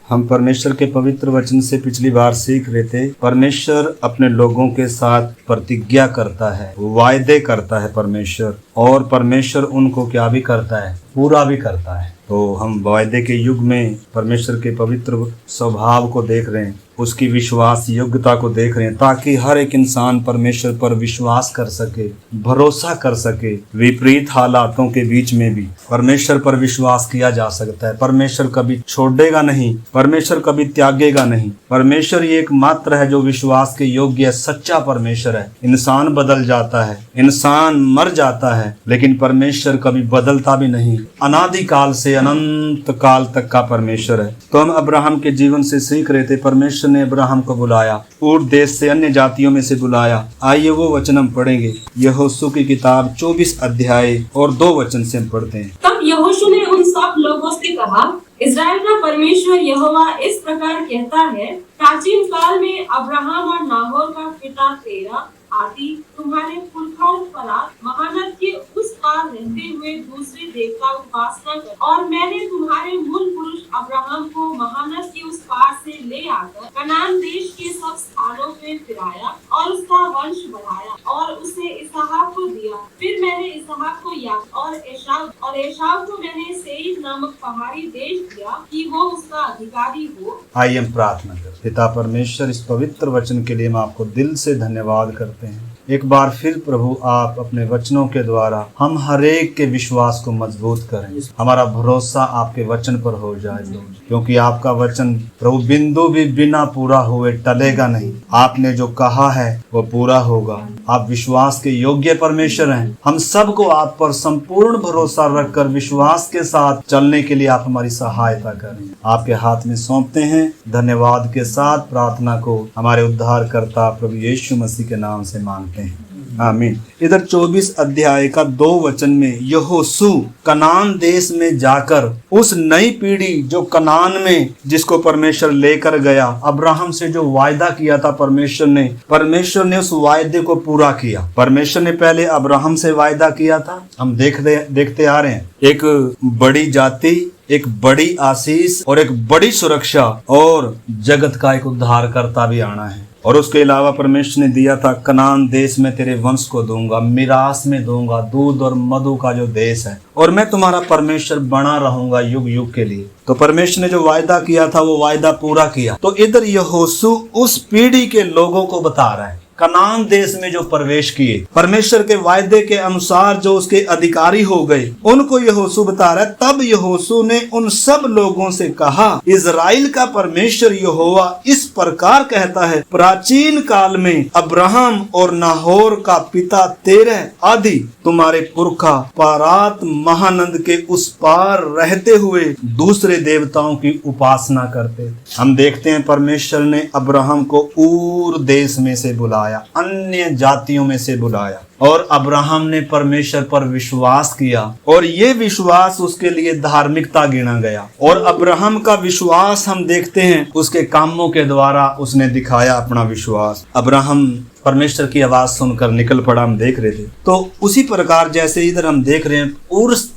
हम परमेश्वर के पवित्र वचन से पिछली बार सीख रहे थे। परमेश्वर अपने लोगों के साथ प्रतिज्ञा करता है, वायदे करता है परमेश्वर, और परमेश्वर उनको क्या भी करता है, पूरा भी करता है। तो हम वायदे के युग में परमेश्वर के पवित्र स्वभाव को देख रहे हैं, उसकी विश्वास योग्यता को देख रहे हैं, ताकि हर एक इंसान परमेश्वर पर विश्वास कर सके, भरोसा कर सके। विपरीत हालातों के बीच में भी परमेश्वर पर विश्वास किया जा सकता है। परमेश्वर कभी छोड़ेगा नहीं, परमेश्वर कभी त्यागेगा नहीं। परमेश्वर ये एकमात्र है जो विश्वास के योग्य है, सच्चा परमेश्वर है। इंसान बदल जाता है, इंसान मर जाता है, लेकिन परमेश्वर कभी बदलता भी नहीं। अनादिकाल से अनंत काल तक का परमेश्वर है। तो हम अब्राहम के जीवन से सीख रहे थे। परमेश्वर ने अब्राहम को बुलाया, ऊर देश से, अन्य जातियों में से बुलाया। आइए वो वचन हम पढ़ेंगे। यहोशू की किताब 24 अध्याय और 2 वचन से हम पढ़ते हैं। तब यहोशू ने उन सब लोगों से कहा, इस्राएल का परमेश्वर यहोवा इस प्रकार कहता है, प्राचीन काल में अब्राहम और नाहोर का पिता तेरह आदि तुम्हारे पुरखाओं परात महानद के उस पार रहते हुए दूसरे देवता उपासना कर, और मैंने तुम्हारे मूल पुरुष अब्राहम को महानद के उस पार से ले आकर कनान देश के सब स्थानों पे फिराया और उसका वंश बढ़ाया और उसे इसहाक को दिया। फिर मैंने इसहाक को याकूब और एसाव को मैंने सेईर नामक पहाड़ी देश दिया कि वो उसका अधिकारी हो। आइए हम प्रार्थना करें। पिता परमेश्वर, इस पवित्र वचन के लिए हम आपको दिल से धन्यवाद करते हैं। एक बार फिर प्रभु, आप अपने वचनों के द्वारा हम हर एक के विश्वास को मजबूत करें। हमारा भरोसा आपके वचन पर हो जाए, क्योंकि आपका वचन प्रभु बिंदु भी बिना पूरा हुए टलेगा नहीं। आपने जो कहा है वो पूरा होगा। आप विश्वास के योग्य परमेश्वर हैं। हम सबको आप पर संपूर्ण भरोसा रखकर विश्वास के साथ चलने के लिए आप हमारी सहायता करें। आपके हाथ में सौंपते हैं। धन्यवाद के साथ प्रार्थना को हमारे उद्धारकर्ता प्रभु यीशु मसीह के नाम से मांगते हैं, आमीन। इधर 24 अध्याय का 2 वचन में यहोशू कनान देश में जाकर उस नई पीढ़ी जो कनान में, जिसको परमेश्वर लेकर गया, अब्राहम से जो वायदा किया था परमेश्वर ने उस वायदे को पूरा किया। परमेश्वर ने पहले अब्राहम से वायदा किया था। हम देखते आ रहे हैं, एक बड़ी जाति, एक बड़ी आशीष और एक बड़ी सुरक्षा और जगत का एक उद्धारकर्ता भी आना है। और उसके अलावा परमेश्वर ने दिया था, कनान देश में तेरे वंश को दूंगा, मिरास में दूंगा, दूध और मधु का जो देश है, और मैं तुम्हारा परमेश्वर बना रहूंगा युग युग के लिए। तो परमेश्वर ने जो वायदा किया था वो वायदा पूरा किया। तो इधर यहोशू उस पीढ़ी के लोगों को बता रहा है, कनान देश में जो प्रवेश किए, परमेश्वर के वायदे के अनुसार जो उसके अधिकारी हो गए, उनको यहोशू बता रहा है। तब यहोशू ने उन सब लोगों से कहा, इज़राइल का परमेश्वर यहोवा इस प्रकार कहता है, प्राचीन काल में अब्राहम और नाहोर का पिता तेरह आदि तुम्हारे पुरखा पारात महानद के उस पार रहते हुए दूसरे देवताओं की उपासना करते थे। हम देखते हैं परमेश्वर ने अब्राहम को ऊर देश में से बुलाया, अन्य जातियों में से बुलाया, और अब्राहम ने परमेश्वर पर विश्वास किया, और ये विश्वास उसके लिए धार्मिकता गिना गया। और अब्राहम का विश्वास हम देखते हैं उसके कामों के द्वारा उसने दिखाया अपना विश्वास। अब्राहम परमेश्वर की आवाज सुनकर निकल पड़ा, हम देख रहे थे। तो उसी प्रकार जैसे इधर हम देख रहे हैं,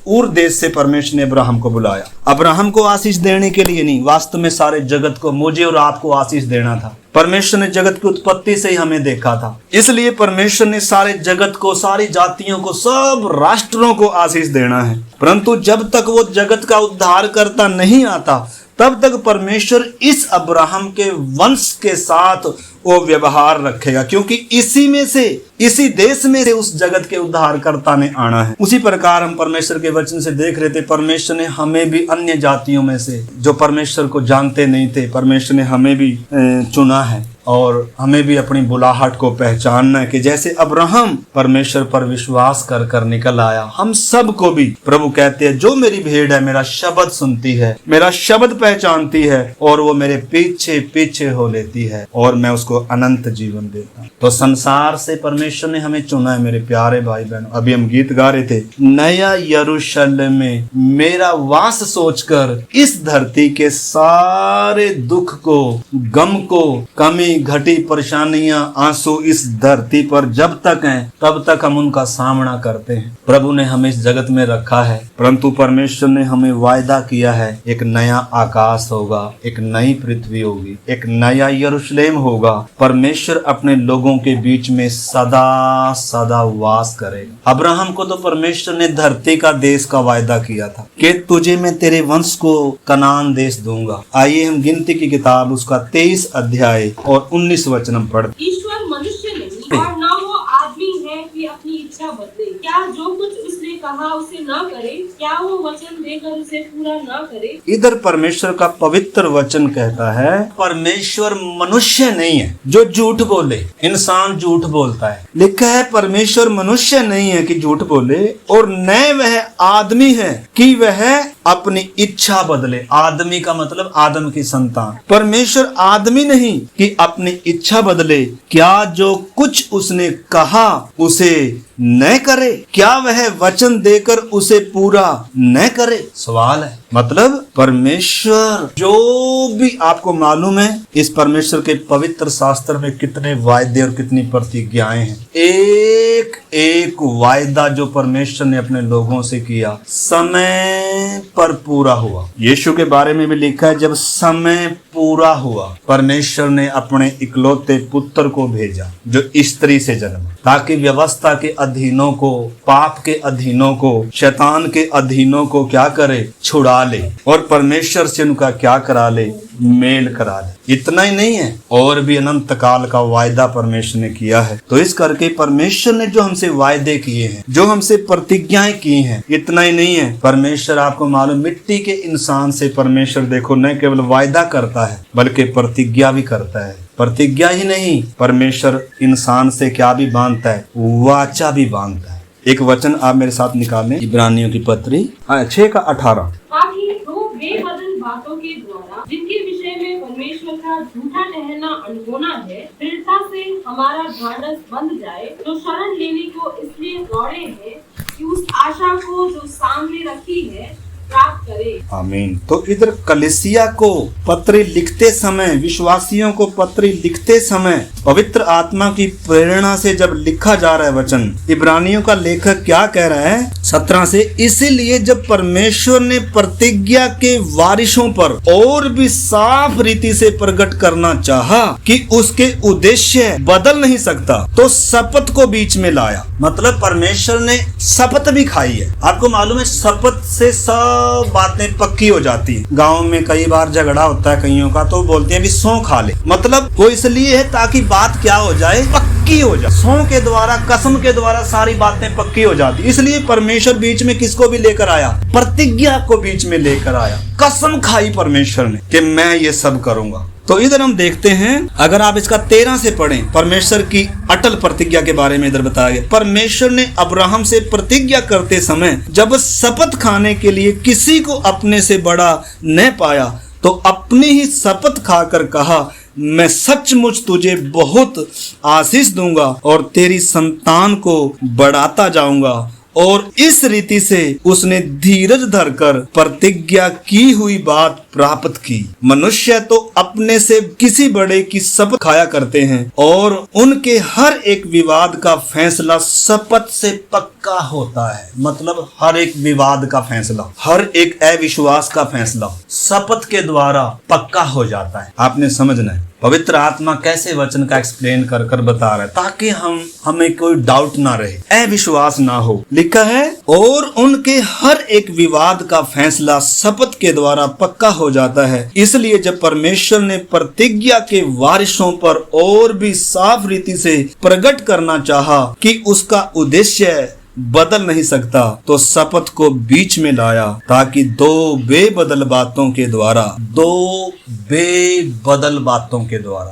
ऊर देश से परमेश्वर ने अब्राहम को बुलाया। अब्राहम को आशीष देने के लिए नहीं, वास्तव में सारे जगत को, मुझे और आपको आशीष देना था। परमेश्वर ने जगत की उत्पत्ति से ही हमें देखा था, इसलिए परमेश्वर ने सारे जगत को, सारी जातियों को, सब राष्ट्रों को आशीष देना है। परंतु जब तक वो जगत का उद्धार करता नहीं आता, तब तक परमेश्वर इस अब्राहम के वंश के साथ वो व्यवहार रखेगा, क्योंकि इसी में से, इसी देश में से उस जगत के उद्धारकर्ता ने आना है। उसी प्रकार हम परमेश्वर के वचन से देख रहे थे, परमेश्वर ने हमें भी अन्य जातियों में से, जो परमेश्वर को जानते नहीं थे, परमेश्वर ने हमें भी चुना है, और हमें भी अपनी बुलाहट को पहचानना है कि जैसे अब्राहम परमेश्वर पर विश्वास कर कर निकल आया, हम सब को भी प्रभु कहते हैं, जो मेरी भेड़ है, मेरा शब्द सुनती है, मेरा शब्द पहचानती है, और वो मेरे पीछे पीछे हो लेती है, और मैं उसको अनंत जीवन देता हूं। तो संसार से परमेश्वर ने हमें चुना है मेरे प्यारे भाई बहनों। अभी हम गीत गा रहे थे, नया यरूशलेम में मेरा वास सोचकर इस धरती के सारे दुख को, गम को, कमी घटी परेशानियां, आंसू इस धरती पर जब तक हैं तब तक हम उनका सामना करते हैं। प्रभु ने हमें इस जगत में रखा है, परंतु परमेश्वर ने हमें वायदा किया है एक नया आकाश होगा, एक नई पृथ्वी होगी, एक नया यरूशलेम होगा। परमेश्वर अपने लोगों के बीच में सदा सदा वास करेगा। अब्राहम को तो परमेश्वर ने धरती का देश का वायदा किया था कि तुझे मैं तेरे वंश को कनान देश दूंगा। आइए हम गिनती की किताब उसका 23 अध्याय और 19 वचन हम पढ़ते। ईश्वर मनुष्य नहीं और न वो आदमी है कि अपनी इच्छा बदले। क्या जो कुछ उसने कहा उसे न करे? क्या वो वचन देकर उसे पूरा न करे? इधर परमेश्वर का पवित्र वचन कहता है परमेश्वर मनुष्य नहीं है जो झूठ बोले। इंसान झूठ बोलता है, लिखा है परमेश्वर मनुष्य नहीं है कि झूठ बोले, और न वह आदमी है कि वह अपनी इच्छा बदले। आदमी का मतलब आदम की संतान। परमेश्वर आदमी नहीं कि अपनी इच्छा बदले। क्या जो कुछ उसने कहा उसे न करे? क्या वह वचन देकर उसे पूरा न करे? सवाल है। मतलब परमेश्वर जो भी आपको मालूम है, इस परमेश्वर के पवित्र शास्त्र में कितने वायदे और कितनी प्रतिज्ञाएं हैं। एक एक वायदा जो परमेश्वर ने अपने लोगों से किया समय पर पूरा हुआ। यीशु के बारे में भी लिखा है जब समय पूरा हुआ परमेश्वर ने अपने इकलौते पुत्र को भेजा जो स्त्री से जन्मा, ताकि व्यवस्था के अधीनों को, पाप के अधीनों को, शैतान के अधीनों को क्या करे? छुड़ा ले और परमेश्वर से उनका क्या करा ले? मेल करा ले। इतना ही नहीं है, और भी अनंत काल का वायदा परमेश्वर ने किया है। तो इस करके परमेश्वर ने जो हमसे वायदे किए हैं, जो हमसे प्रतिज्ञाएं की हैं, इतना ही नहीं है, परमेश्वर आपको मालूम मिट्टी के इंसान से परमेश्वर देखो न केवल वायदा करता है बल्कि प्रतिज्ञा भी करता है। प्रतिज्ञा ही नहीं, परमेश्वर इंसान से क्या भी बांधता है? वाचा भी बांधता है। एक वचन आप मेरे साथ निकालें, इब्रानियों की पत्री 6:18। ताकि दो बेबदल बातों के द्वारा जिनके विषय में परमेश्वर का झूठा ठहरना अनहोना है, दृढ़ता से हमारा ढाढ़स बंध जाए, जो शरण लेने को इसलिए दौड़े हैं कि उस आशा को जो सामने रखी है प्राप्त करे। आमीन। तो इधर कलीसिया को पत्र लिखते समय, विश्वासियों को पत्र लिखते समय पवित्र आत्मा की प्रेरणा से जब लिखा जा रहा है वचन, इब्रानियों का लेखक क्या कह रहा है 17 से, इसीलिए जब परमेश्वर ने प्रतिज्ञा के वारिसों पर और भी साफ रीति से प्रकट करना चाहा कि उसके उद्देश्य बदल नहीं सकता, तो शपथ को बीच में लाया। मतलब परमेश्वर ने शपथ भी खाई है। आपको मालूम है शपथ से सब बातें पक्की हो जाती है। गांव में कई बार झगड़ा होता है कईयों का, तो बोलते हैं भी सौं खा ले। मतलब वो इसलिए है ताकि बात क्या हो जाए? पक्की हो जाए। सौं के द्वारा, कसम के द्वारा सारी बातें पक्की हो जाती। इसलिए परमेश्वर बीच में किसको भी लेकर आया? प्रतिज्ञा को बीच में लेकर आया। कसम खाई परमेश्वर ने कि मैं ये सब करूंगा। तो इधर हम देखते हैं, अगर आप इसका 13 से पढ़ें, परमेश्वर की अटल प्रतिज्ञा के बारे में इधर बताया गया। परमेश्वर ने अब्राहम से प्रतिज्ञा करते समय जब शपथ खाने के लिए किसी को अपने से बड़ा न पाया, तो अपनी ही शपथ खाकर कहा, मैं सचमुच तुझे बहुत आशीष दूंगा और तेरी संतान को बढ़ाता जाऊंगा। और इस रीति से उसने धीरज धरकर प्रतिज्ञा की हुई बात प्राप्त की। मनुष्य तो अपने से किसी बड़े की शपथ खाया करते हैं और उनके हर एक विवाद का फैसला शपथ से पक्का होता है। मतलब हर एक विवाद का फैसला, हर एक अविश्वास का फैसला शपथ के द्वारा पक्का हो जाता है। आपने समझना है पवित्र आत्मा कैसे वचन का एक्सप्लेन कर कर बता रहा है, ताकि हमें कोई डाउट ना रहे, अविश्वास ना हो। लिखा है और उनके हर एक विवाद का फैसला शपथ के द्वारा पक्का हो जाता है। इसलिए जब परमेश्वर ने प्रतिज्ञा के वारिसों पर और भी साफ रीति से प्रकट करना चाहा कि उसका उद्देश्य बदल नहीं सकता, तो शपथ को बीच में लाया, ताकि दो बेबदल बातों के द्वारा,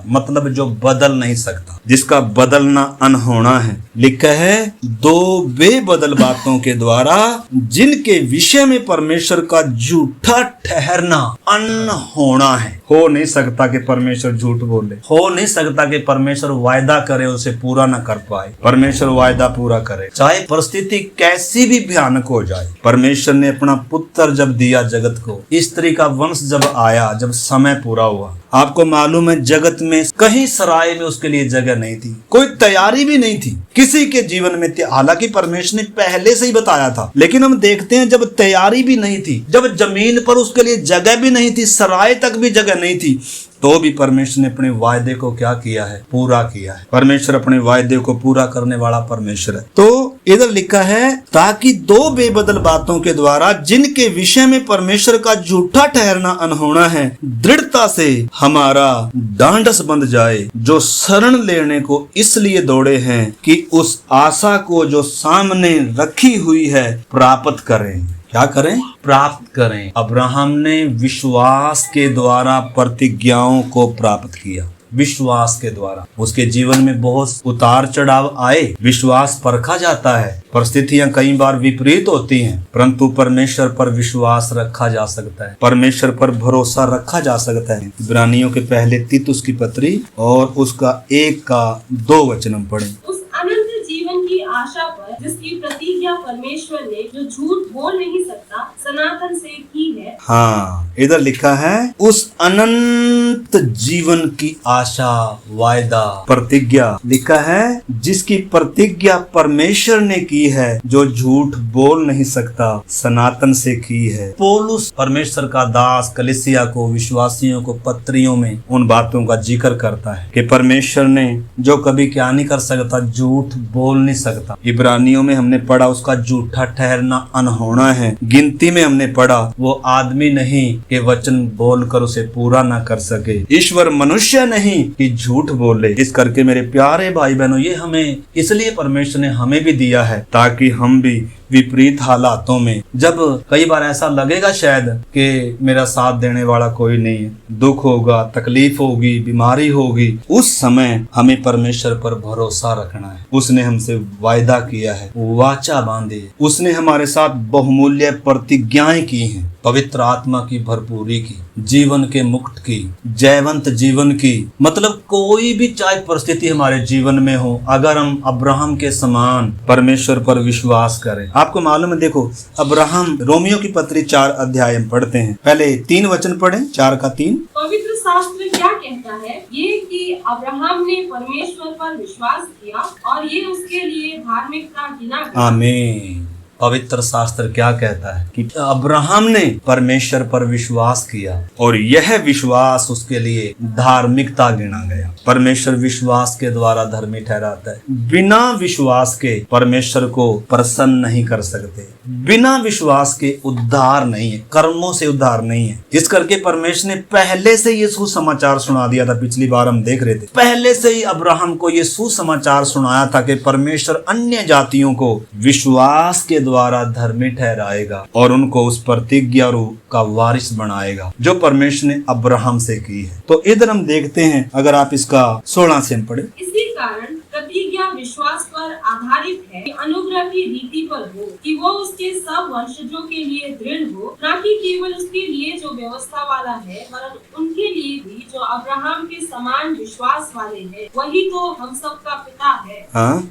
मतलब जो बदल नहीं सकता, जिसका बदलना अनहोना है। लिखा है दो बेबदल बातों के द्वारा जिनके विषय में परमेश्वर का झूठा ठहरना अनहोना है। हो नहीं सकता कि परमेश्वर झूठ बोले, हो नहीं सकता कि परमेश्वर वायदा करे उसे पूरा न कर पाए। परमेश्वर वायदा पूरा करे, चाहे परिस्थिति कैसी भी भयानक हो जाए। परमेश्वर ने अपना पुत्र जब दिया जगत को, स्त्री का वंश जब आया, जब समय पूरा हुआ, आपको मालूम है जगत में कहीं सराय में उसके लिए जगह नहीं थी, कोई तैयारी भी नहीं थी किसी के जीवन में। हालांकि परमेश्वर ने पहले से ही बताया था, लेकिन हम देखते हैं जब तैयारी भी नहीं थी, जब जमीन पर उसके लिए जगह भी नहीं थी, सराय तक भी जगह नहीं थी, तो भी परमेश्वर ने अपने वायदे को क्या किया है? पूरा किया है। परमेश्वर अपने वायदे को पूरा करने वाला परमेश्वर है। तो इधर लिखा है, ताकि दो बेबदल बातों के द्वारा जिनके विषय में परमेश्वर का झूठा ठहरना अनहोना है, दृढ़ता से हमारा डांडस बंध जाए, जो शरण लेने को इसलिए दौड़े हैं कि उस आशा को जो सामने रखी हुई है प्राप्त करें। क्या करें? प्राप्त करें। अब्राहम ने विश्वास के द्वारा प्रतिज्ञाओं को प्राप्त किया। विश्वास के द्वारा उसके जीवन में बहुत उतार चढ़ाव आए, विश्वास परखा जाता है, परिस्थितियां कई बार विपरीत होती हैं, परंतु परमेश्वर पर विश्वास रखा जा सकता है, परमेश्वर पर भरोसा रखा जा सकता है। इब्रानियों के पहले तीतुस की पत्री और उसका 1 का 2 वचन हम पढ़ें। उस अनंत जीवन की आशा पर जिसकी प्रतिज्ञा परमेश्वर ने, जो झूठ बोल नहीं सकता, सनातन से की है। हाँ, इधर लिखा है उस अनंत जीवन की आशा, वायदा, प्रतिज्ञा लिखा है जिसकी प्रतिज्ञा परमेश्वर ने की है, जो झूठ बोल नहीं सकता, सनातन से की है। पौलुस परमेश्वर का दास कलीसिया को, विश्वासियों को पत्रियों में उन बातों का जिक्र करता है कि परमेश्वर ने जो कभी क्या नहीं कर सकता, झूठ बोल नहीं सकता। इब्रानियों में हमने पढ़ा उसका झूठा ठहरना अनहोना है। गिनती में हमने पढ़ा वो आदमी नहीं कि वचन बोलकर उसे पूरा ना कर सके, ईश्वर मनुष्य नहीं कि झूठ बोले। इस करके मेरे प्यारे भाई बहनों, ये हमें इसलिए परमेश्वर ने हमें भी दिया है ताकि हम भी विपरीत हालातों में, जब कई बार ऐसा लगेगा शायद कि मेरा साथ देने वाला कोई नहीं है, दुख होगा, तकलीफ होगी, बीमारी होगी, उस समय हमें परमेश्वर पर भरोसा रखना है। उसने हमसे वायदा किया है, वाचा बांधी है, उसने हमारे साथ बहुमूल्य प्रतिज्ञाएं की हैं, पवित्र आत्मा की भरपूरी की, जीवन के मुक्त की, जयवंत जीवन की। मतलब कोई भी चाहे परिस्थिति हमारे जीवन में हो, अगर हम अब्राहम के समान परमेश्वर पर विश्वास करें। आपको मालूम है, देखो अब्राहम, रोमियो की पत्री 4 अध्याय हम पढ़ते हैं, पहले 3 वचन पढ़ें, 4 का 3। पवित्र शास्त्र क्या कहता है? ये कि अब्राहम ने परमेश्वर पर विश्वास किया और ये उसके लिए धार्मिकता गिना गया। आमीन। पवित्र शास्त्र क्या कहता है कि अब्राहम ने परमेश्वर पर विश्वास किया और यह विश्वास उसके लिए धार्मिकता गिना गया। परमेश्वर विश्वास के द्वारा धर्मी ठहराता है। बिना विश्वास के परमेश्वर को प्रसन्न नहीं कर सकते। बिना विश्वास के उद्धार नहीं है, कर्मों से उद्धार नहीं है। इस करके परमेश्वर ने पहले से ये सुसमाचार सुना दिया था। पिछली बार हम देख रहे थे, पहले से ही अब्राहम को ये सुसमाचार सुनाया था कि परमेश्वर अन्य जातियों को विश्वास के द्वारा धर्मी ठहराएगा और उनको उस प्रतिज्ञा का वारिस बनाएगा जो परमेश्वर ने अब्राहम से की है। तो इधर हम देखते हैं, अगर आप इसका 16 से हम पढ़े। इसी कारण प्रतिज्ञा विश्वास पर आधारित है कि अनुग्रह की रीति पर हो, कि वो उसके सब वंशजों के लिए दृढ़ हो, न कि केवल उसके लिए जो व्यवस्था वाला है, वरन उनके लिए भी जो अब्राहम के समान विश्वास वाले हैं। वही तो हम सब का पिता है।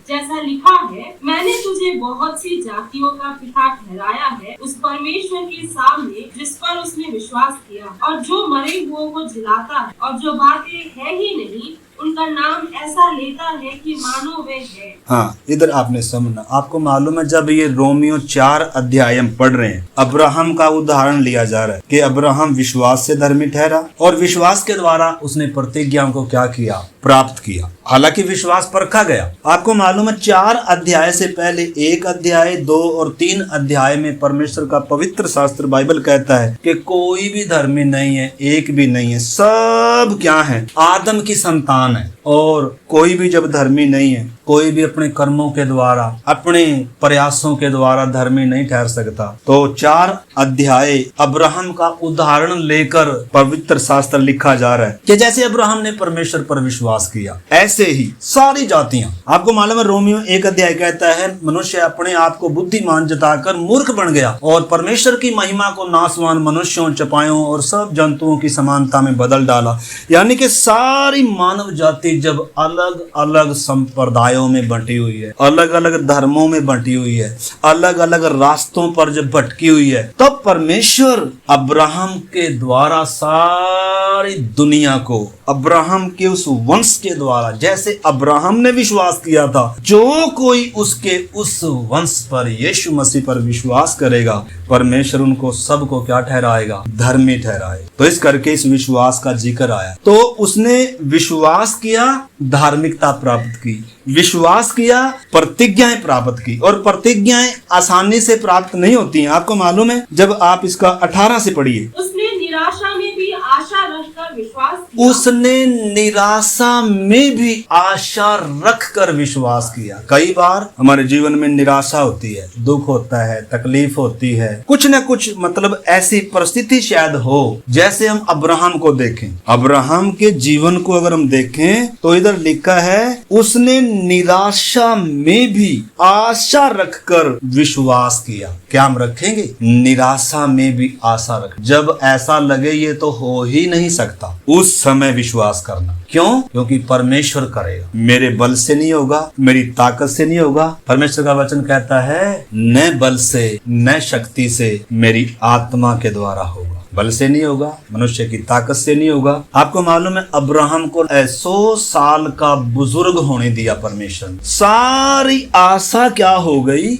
जैसा लिखा है, मैंने तुझे बहुत सी जातियों का पिता ठहराया है, उस परमेश्वर के सामने जिस पर उसने विश्वास किया, और जो मरे हुओं को जिलाता है, और जो बातें है ही नहीं उनका नाम ऐसा लेता है कि मानो वे है। हाँ, इधर आपने समझना। आपको मालूम है, जब ये रोमियो 4 अध्याय हम पढ़ रहे हैं, अब्राहम का उदाहरण लिया जा रहा है कि अब्राहम विश्वास से धर्मी ठहरा और विश्वास के द्वारा उसने प्रतिज्ञाओं को क्या किया? प्राप्त किया। हालांकि विश्वास परखा गया। आपको मालूम है, 4 अध्याय से पहले 1 अध्याय, 2 और 3 अध्याय में परमेश्वर का पवित्र शास्त्र बाइबल कहता है कि कोई भी धर्मी नहीं है, एक भी नहीं है, सब क्या है? आदम की संतान है। और कोई भी जब धर्मी नहीं है, कोई भी अपने कर्मों के द्वारा, अपने प्रयासों के द्वारा धर्मी नहीं ठहर सकता। तो 4 अध्याय अब्राहम का उदाहरण लेकर पवित्र शास्त्र लिखा जा रहा है कि जैसे अब्राहम ने परमेश्वर पर विश्वास विश्वास किया, ऐसे ही सारी जातियां। आपको मालूम है रोमियो 1 अध्याय कहता है मनुष्य अपने आप को बुद्धिमान जताकर मूर्ख बन गया और परमेश्वर की महिमा को नासवान मनुष्यों, चपायों और सब जंतुओं की समानता में बदल डाला। यानी कि सारी मानव जाति जब अलग अलग संप्रदायों में बंटी हुई है, अलग अलग धर्मों में बंटी हुई है, अलग अलग रास्तों पर जब भटकी हुई है, तब परमेश्वर अब्राहम के द्वारा सारी दुनिया को, अब्राहम के उस वंश के द्वारा, जैसे अब्राहम ने विश्वास किया था, जो कोई उसके उस वंश पर, यीशु मसीह पर विश्वास करेगा, परमेश्वर उनको सबको क्या ठहराएगा? धर्मी ठहराएगा। तो इस करके इस विश्वास का जिक्र आया। तो उसने विश्वास किया, धार्मिकता प्राप्त की, विश्वास किया, प्रतिज्ञाएं प्राप्त की। और प्रतिज्ञाएं आसानी से प्राप्त नहीं होती हैं। आपको मालूम है, जब आप इसका 18 से पढ़िए, उसने निराशा में भी आशा रखकर विश्वास किया। उसने निराशा में भी आशा रखकर विश्वास किया। कई बार हमारे जीवन में निराशा होती है, दुख होता है, तकलीफ होती है, कुछ न कुछ मतलब ऐसी परिस्थिति शायद हो। जैसे हम अब्राहम को देखें, अब्राहम के जीवन को अगर हम देखें तो इधर लिखा है उसने निराशा में भी आशा रखकर विश्वास किया। क्या हम रखेंगे? निराशा में भी आशा रख। जब ऐसा लगे ये तो हो ही नहीं सकता, उस समय विश्वास करना। क्यों? क्योंकि परमेश्वर करेगा, मेरे बल से नहीं होगा, मेरी ताकत से नहीं होगा। परमेश्वर का वचन कहता है न बल से न शक्ति से, मेरी आत्मा के द्वारा होगा। बल से नहीं होगा, मनुष्य की ताकत से नहीं होगा। आपको मालूम है अब्राहम को 100 साल का बुजुर्ग होने दिया परमेश्वर ने। सारी आशा क्या हो गई?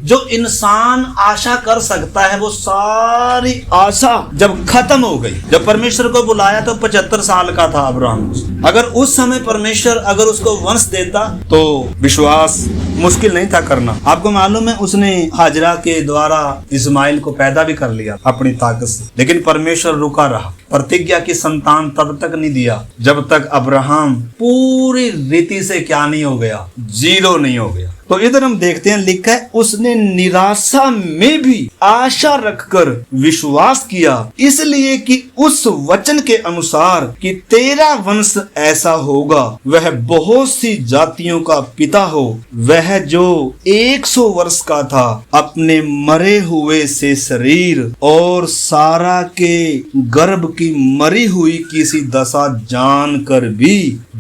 जो इंसान आशा कर सकता है वो सारी आशा जब खत्म हो गई। जब परमेश्वर को बुलाया तो 75 साल का था अब्राहम। अगर उस समय परमेश्वर अगर उसको वंश देता तो विश्वास मुश्किल नहीं था करना। आपको मालूम है उसने हाजरा के द्वारा इस्माइल को पैदा भी कर लिया अपनी ताकत से, लेकिन परमेश्वर रुका रहा। प्रतिज्ञा की संतान तब तक नहीं दिया जब तक अब्राहम पूरी रीति से क्या नहीं हो गया? जीरो नहीं हो गया। तो इधर हम देखते हैं लिखा है उसने निराशा में भी आशा रखकर विश्वास किया, इसलिए कि उस वचन के अनुसार कि तेरा वंश ऐसा होगा, वह बहुत सी जातियों का पिता हो। वह जो 100 वर्ष का था अपने मरे हुए से शरीर और सारा के गर्भ की मरी हुई किसी दशा जानकर भी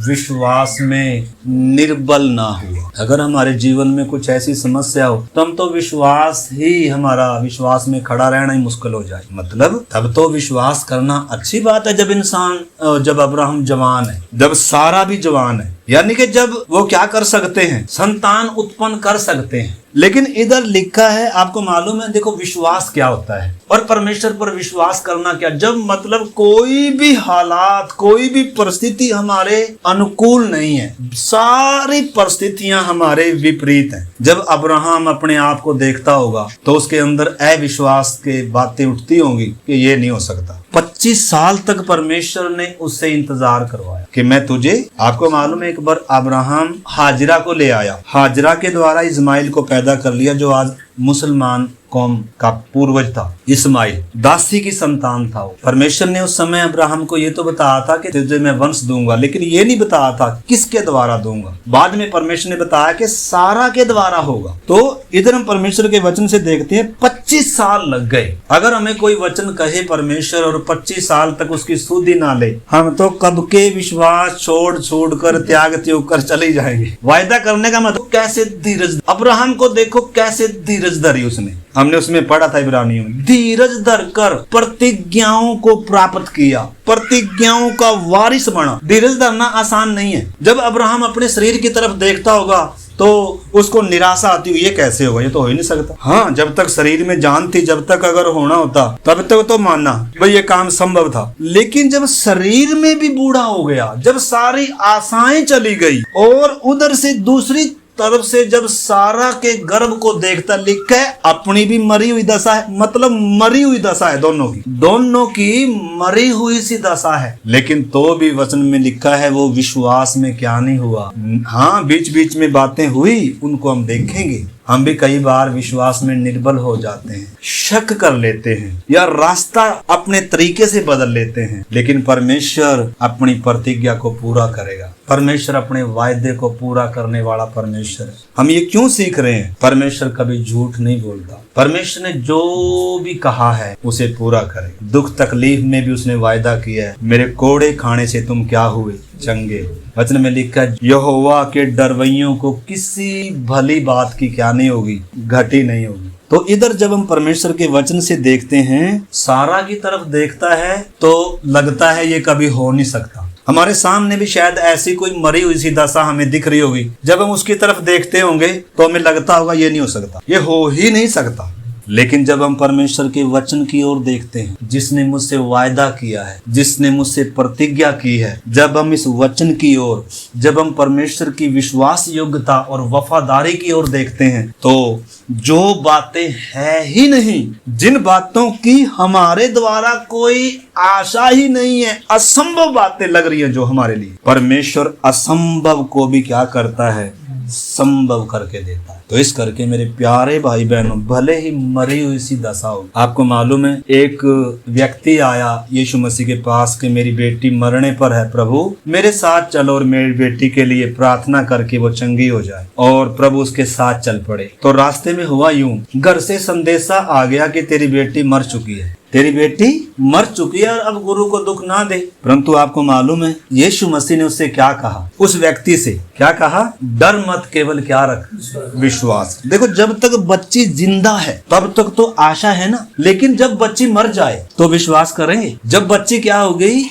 विश्वास में निर्बल ना हुआ। अगर हमारे जीवन में कुछ ऐसी समस्या हो तो हम तो विश्वास ही, हमारा विश्वास में खड़ा रहना ही मुश्किल हो जाए। मतलब तब तो विश्वास करना अच्छी बात है जब इंसान, जब अब्राहम जवान है, जब सारा भी जवान है, यानी कि जब वो क्या कर सकते हैं? संतान उत्पन्न कर सकते हैं। लेकिन इधर लिखा है, आपको मालूम है, देखो विश्वास क्या होता है और परमेश्वर पर विश्वास करना क्या? जब मतलब कोई भी हालात, कोई भी परिस्थिति हमारे अनुकूल नहीं है, सारी परिस्थितियां हमारे विपरीत हैं। जब अब्राहम अपने आप को देखता होगा तो उसके अंदर अविश्वास के बातें उठती होंगी कि ये नहीं हो सकता। 25 साल तक परमेश्वर ने उससे इंतजार करवाया कि मैं तुझे, आपको मालूम है एक बार अब्राहम हाजरा को ले आया, हाजरा के द्वारा इस्माइल को पैदा कर लिया, जो आज मुसलमान कौम का पूर्वज था। इस्माइल दासी की संतान था वो। परमेश्वर ने उस समय अब्राहम को ये तो बताया था कि तुझे मैं वंश दूंगा, लेकिन ये नहीं बताया था किसके द्वारा दूंगा। बाद में परमेश्वर ने बताया कि सारा के द्वारा होगा। तो इधर हम परमेश्वर के वचन से देखते हैं 25 साल लग गए। अगर हमें कोई वचन कहे परमेश्वर और 25 साल तक उसकी सुधि ना ले, हम तो कब के विश्वास छोड़ कर त्याग कर चले जाएंगे। वायदा करने का मतलब कैसे धीरज, अब्राहम को देखो कैसे धीरज धरी उसने। हमने उसमें पढ़ा था इब्रानियों में, धीरज धर कर प्रतिज्ञाओं को प्राप्त किया, प्रतिज्ञाओं का वारिस बना। धीरज धरना आसान नहीं है। जब अब्राहम अपने शरीर की तरफ देखता होगा तो उसको निराशा आती हुई, ये कैसे होगा, ये तो हो ही नहीं सकता। हाँ, जब तक शरीर में जान थी, जब तक अगर होना होता तब तक तो मानना भाई ये काम संभव था। लेकिन जब शरीर में भी बूढ़ा हो गया, जब सारी आशाएं चली गई और उधर से दूसरी तरफ से जब सारा के गर्भ को देखता, लिखा है अपनी भी मरी हुई दशा है, मतलब मरी हुई दशा है दोनों की मरी हुई सी दशा है। लेकिन तो भी वचन में लिखा है वो विश्वास में क्या नहीं हुआ। हाँ, बीच बीच में बातें हुई, उनको हम देखेंगे। हम भी कई बार विश्वास में निर्बल हो जाते हैं, शक कर लेते हैं या रास्ता अपने तरीके से बदल लेते हैं, लेकिन परमेश्वर अपनी प्रतिज्ञा को पूरा करेगा। परमेश्वर अपने वायदे को पूरा करने वाला परमेश्वर है। हम ये क्यों सीख रहे हैं? परमेश्वर कभी झूठ नहीं बोलता। परमेश्वर ने जो भी कहा है उसे पूरा करेगा। दुख तकलीफ में भी उसने वायदा किया है, मेरे कोड़े खाने से तुम क्या हुए? चंगे। वचन में लिखा है, यहोवा के डरवैयों को किसी भली बात की क्या नहीं होगी? घटी नहीं होगी। तो इधर जब हम परमेश्वर के वचन से देखते हैं, सारा की तरफ देखता है तो लगता है ये कभी हो नहीं सकता। हमारे सामने भी शायद ऐसी कोई मरी हुई सी दशा हमें दिख रही होगी, जब हम उसकी तरफ देखते होंगे तो हमें लगता होगा ये नहीं हो सकता, ये हो ही नहीं सकता। लेकिन जब हम परमेश्वर के वचन की ओर देखते हैं, जिसने मुझसे वायदा किया है, जिसने मुझसे प्रतिज्ञा की है, जब हम इस वचन की ओर, जब हम परमेश्वर की विश्वास योग्यता और वफादारी की ओर देखते हैं, तो जो बातें है ही नहीं, जिन बातों की हमारे द्वारा कोई आशा ही नहीं है, असंभव बातें लग रही हैं जो हमारे लिए, परमेश्वर असंभव को भी क्या करता है? संभव करके देता है। तो इस करके मेरे प्यारे भाई बहनों, भले ही मरी हुई सी दशा हो, आपको मालूम है एक व्यक्ति आया यीशु मसीह के पास कि मेरी बेटी मरने पर है, प्रभु मेरे साथ चलो और मेरी बेटी के लिए प्रार्थना करके वो चंगी हो जाए। और प्रभु उसके साथ चल पड़े। तो रास्ते में हुआ यूं, घर से संदेशा आ गया कि तेरी बेटी मर चुकी है, तेरी बेटी मर चुकी है और अब गुरु को दुख ना दे। परंतु आपको मालूम है यीशु मसीह ने उससे क्या कहा? उस व्यक्ति से क्या कहा? डर मत, केवल क्या रख? विश्वास। देखो, जब तक बच्ची जिंदा है तब तक तो आशा है ना, लेकिन जब बच्ची मर जाए तो विश्वास करेंगे। जब बच्ची क्या हो गई?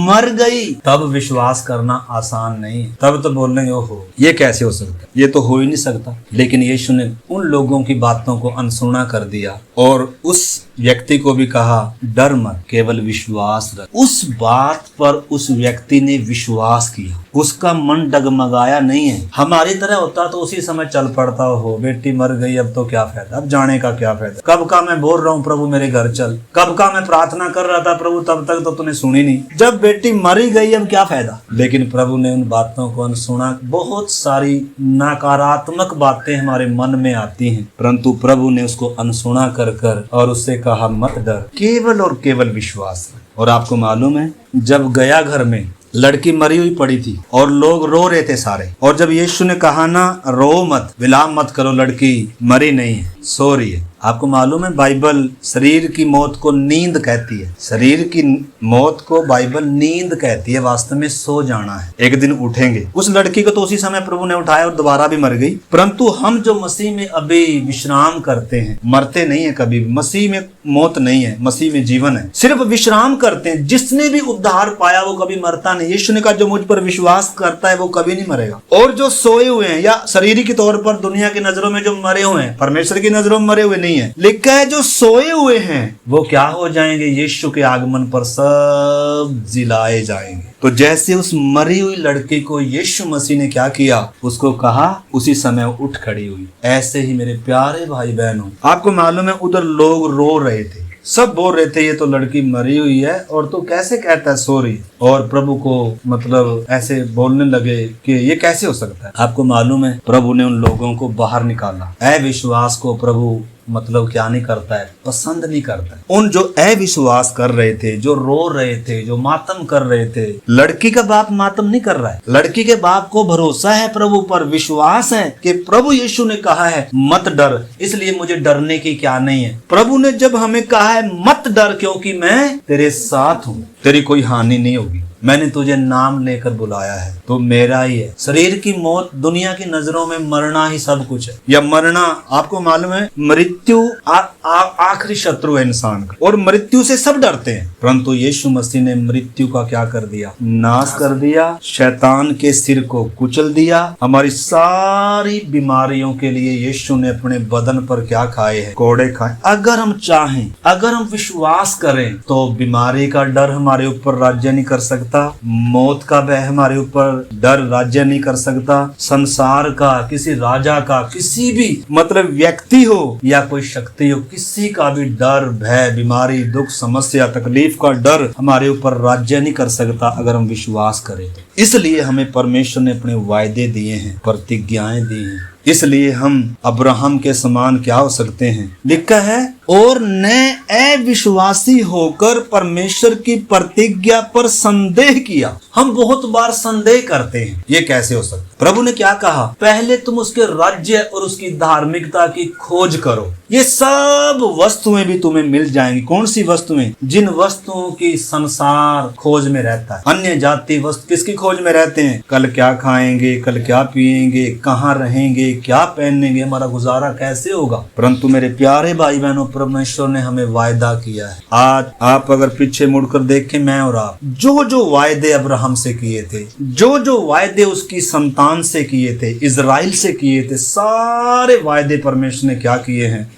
मर गई, तब विश्वास करना आसान नहीं। तब तो बोलेंगे ओहो ये कैसे हो सकता, ये तो हो ही नहीं सकता। लेकिन यीशु ने उन लोगों की बातों को अनसुना कर दिया और उस व्यक्ति को भी कहा डर मत, केवल विश्वास रख। उस बात पर उस व्यक्ति ने विश्वास किया, उसका मन डगमगाया नहीं है। हमारी तरह होता तो उसी समय चल पड़ता, हो बेटी मर गई अब तो क्या फायदा, अब जाने का क्या फायदा, कब का मैं बोल रहा हूँ प्रभु मेरे घर चल, कब का मैं प्रार्थना कर रहा था प्रभु तब तक तो तूने सुनी नहीं, जब बेटी मरी गई अब क्या फायदा। लेकिन प्रभु ने उन बातों को अनसुना। बहुत सारी नकारात्मक बातें हमारे मन में आती हैं, परंतु प्रभु ने उसको अनसुना कर और उससे कहा मत डर, केवल और केवल विश्वास। और आपको मालूम है जब गया घर में, लड़की मरी हुई पड़ी थी और लोग रो रहे थे सारे, और जब यीशु ने कहा ना रो मत, विलाप मत करो, लड़की मरी नहीं है, सो रही है। आपको मालूम है बाइबल शरीर की मौत को नींद कहती है, शरीर की मौत को बाइबल नींद कहती है, वास्तव में सो जाना है, एक दिन उठेंगे। उस लड़की को तो उसी समय प्रभु ने उठाया और दोबारा भी मर गई। परंतु हम जो मसीह में अभी विश्राम करते हैं, मरते नहीं है कभी भी, मसीह में मौत नहीं है, मसीह में जीवन है, सिर्फ विश्राम करते हैं। जिसने भी उद्धार पाया वो कभी मरता नहीं। यीशु ने कहा जो मुझ पर विश्वास करता है वो कभी नहीं मरेगा। और जो सोए हुए हैं या शारीरिक तौर पर दुनिया की नजरों में जो मरे हुए हैं, परमेश्वर की नजरों में मरे हुए नहीं है, लिखा है जो सोए हुए हैं वो क्या हो जाएंगे? यीशु के आगमन पर सब जिलाए जाएंगे। तो जैसे उस मरी हुई लड़की को यीशु मसीह ने क्या किया, उसको कहा, उसी समय उठ खड़ी हुई। ऐसे ही मेरे प्यारे भाई बहनों, आपको मालूम है उधर लोग रो रहे थे, सब बोल रहे थे ये तो लड़की मरी हुई है और तू कैसे कहता है सो रही। और प्रभु को मतलब ऐसे बोलने लगे कि ये कैसे हो सकता है। आपको मालूम है प्रभु ने उन लोगों को बाहर निकाला। अविश्वास को प्रभु मतलब क्या नहीं करता है, पसंद नहीं करता है। उन जो अविश्वास कर रहे थे, जो रो रहे थे, जो मातम कर रहे थे, लड़की का बाप मातम नहीं कर रहा है। लड़की के बाप को भरोसा है प्रभु पर, विश्वास है कि प्रभु यीशु ने कहा है मत डर, इसलिए मुझे डरने की क्या नहीं है। प्रभु ने जब हमें कहा है मत डर क्योंकि मैं तेरे साथ हूँ, तेरी कोई हानि नहीं होगी, मैंने तुझे नाम लेकर बुलाया है, तो मेरा ही है। शरीर की मौत, दुनिया की नजरों में मरना ही सब कुछ है, या मरना, आपको मालूम है मृत्यु आखिरी शत्रु है इंसान का, और मृत्यु से सब डरते हैं। परंतु यीशु मसीह ने मृत्यु का क्या कर दिया? नाश कर दिया, शैतान के सिर को कुचल दिया। हमारी सारी बीमारियों के लिए यीशु ने अपने बदन पर क्या खाए हैं? कोड़े खाए। अगर हम चाहें, अगर हम विश्वास करें तो बीमारी का डर हमारे ऊपर राज्य नहीं कर सकता, मौत का भय हमारे ऊपर डर राज्य नहीं कर सकता, संसार का, किसी राजा का, किसी भी मतलब व्यक्ति हो या कोई शक्ति हो, किसी का भी डर, भय, बीमारी, दुख, समस्या, तकलीफ का डर हमारे ऊपर राज्य नहीं कर सकता अगर हम विश्वास करें तो। इसलिए हमें परमेश्वर ने अपने वायदे दिए हैं, प्रतिज्ञाएं दी हैं। इसलिए हम अब्राहम के समान क्या हो सकते हैं? लिखा है, और ने अविश्वासी होकर परमेश्वर की प्रतिज्ञा पर संदेह किया। हम बहुत बार संदेह करते हैं, ये कैसे हो सकता? प्रभु ने क्या कहा? पहले तुम उसके राज्य और उसकी धार्मिकता की खोज करो, ये सब वस्तुएं भी तुम्हें मिल जाएंगी। कौन सी वस्तुएं? जिन वस्तुओं की संसार खोज में रहता है। अन्य जाति वस्तु किसकी खोज में रहते हैं? कल क्या खाएंगे, कल क्या पिएंगे, कहाँ रहेंगे, क्या पहनेंगे, हमारा गुजारा कैसे होगा। परंतु मेरे प्यारे भाई बहनों, परमेश्वर ने हमें वायदा किया है। आज आप अगर पीछे मुड़कर देखें, मैं और आप जो जो वायदे अब्राहम से किए थे, जो जो वायदे उसकी संतान से किए थे, इजराइल से किए थे, सारे वायदे परमेश्वर ने क्या किए हैं?